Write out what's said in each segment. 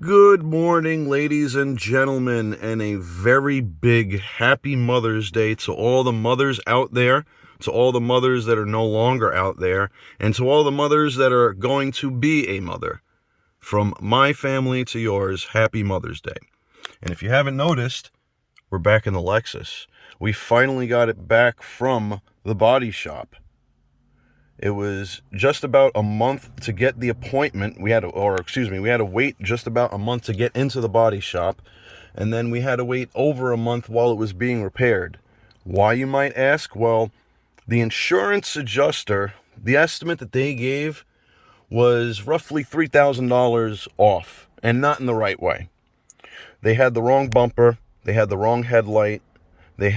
Good morning, ladies and gentlemen, and a very big happy Mother's Day to all the mothers out there, to all the mothers that are no longer out there, and to all the mothers that are going to be a mother. From my family to yours, happy Mother's Day. And if you haven't noticed, we're back in the Lexus. We finally got it back from the body shop. It was just about a month to get the appointment. We had to wait just about a month to get into the body shop. And then we had to wait over a month while it was being repaired. Why, you might ask? Well, the insurance adjuster, the estimate that they gave was roughly $3,000 off, and not in the right way. They had the wrong bumper. They had the wrong headlight. They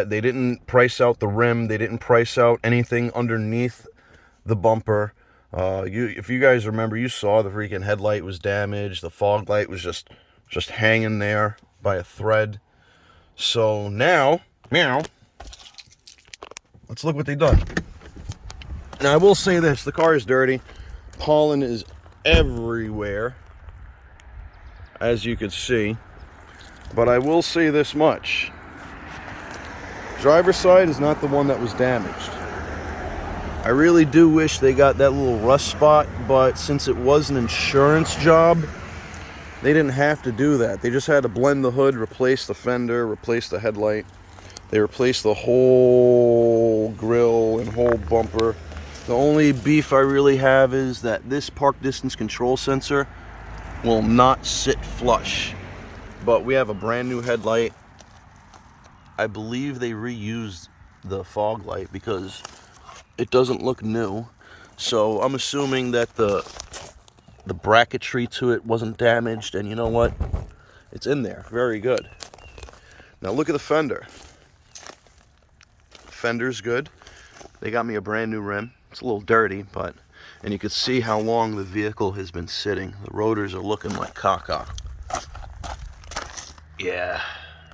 didn't price out the rim. They didn't price out anything underneath the bumper. If you guys remember, you saw the freaking headlight was damaged. The fog light was just hanging there by a thread. So now, let's look what they've done. Now, I will say this: the car is dirty. Pollen is everywhere, as you can see. But I will say this much: driver's side is not the one that was damaged. I really do wish they got that little rust spot, but since it was an insurance job, they didn't have to do that. They just had to blend the hood, replace the fender, replace the headlight. They replaced the whole grill and whole bumper. The only beef I really have is that this park distance control sensor will not sit flush. But we have a brand new headlight. I believe they reused the fog light because it doesn't look new, so I'm assuming that the bracketry to it wasn't damaged, and you know what? It's in there. Very good. Now look at the fender. Fender's good. They got me a brand new rim. It's a little dirty, and you can see how long the vehicle has been sitting. The rotors are looking like caca. Yeah,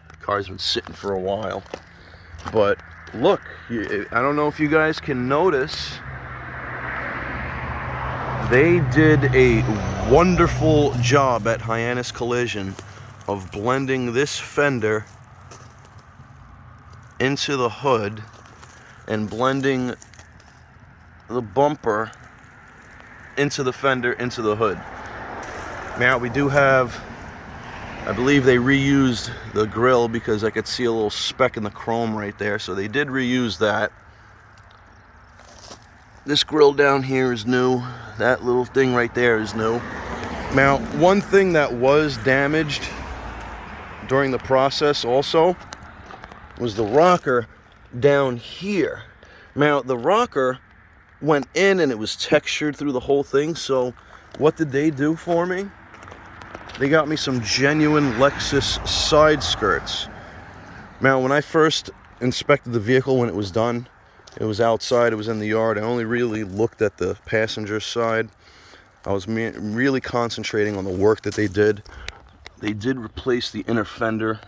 the car's been sitting for a while, but look, I don't know if you guys can notice, they did a wonderful job at Hyannis Collision of blending this fender into the hood and blending the bumper into the fender, into the hood. Now we do have, I believe they reused the grill because I could see a little speck in the chrome right there. So they did reuse that. This grill down here is new. That little thing right there is new. Now, one thing that was damaged during the process also was the rocker down here. Now, the rocker went in and it was textured through the whole thing. So what did they do for me? They got me some genuine Lexus side skirts. Now, when I first inspected the vehicle when it was done, it was outside, it was in the yard. I only really looked at the passenger side. I was really concentrating on the work that they did. They did replace the inner fender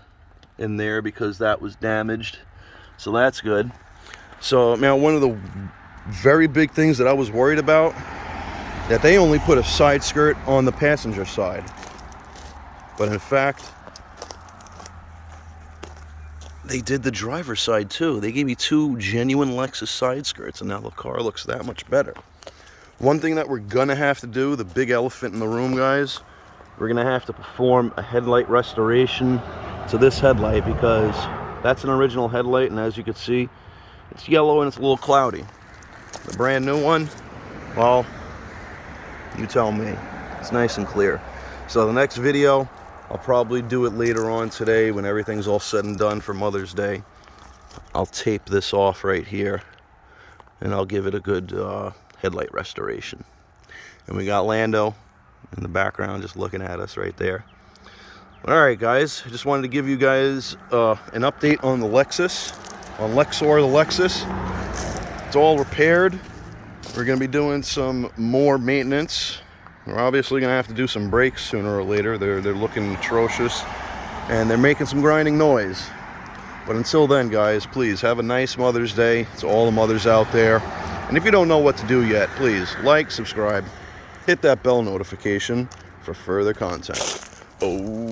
in there because that was damaged. So that's good. So now, one of the very big things that I was worried about, that they only put a side skirt on the passenger side. But in fact, they did the driver's side too. They gave me two genuine Lexus side skirts, and now the car looks that much better. One thing that we're gonna have to do, the big elephant in the room, guys, we're gonna have to perform a headlight restoration to this headlight, because that's an original headlight, and as you can see, it's yellow and it's a little cloudy. The brand new one, well, you tell me. It's nice and clear. So the next video, I'll probably do it later on today when everything's all said and done for Mother's Day. I'll tape this off right here, and I'll give it a good headlight restoration. And we got Lando in the background just looking at us right there. Alright guys, I just wanted to give you guys an update on the Lexus, on Lexor the Lexus. It's all repaired. We're going to be doing some more maintenance. We're obviously going to have to do some brakes sooner or later. They're looking atrocious, and they're making some grinding noise. But until then, guys, please have a nice Mother's Day to all the mothers out there. And if you don't know what to do yet, please like, subscribe, hit that bell notification for further content. Oh.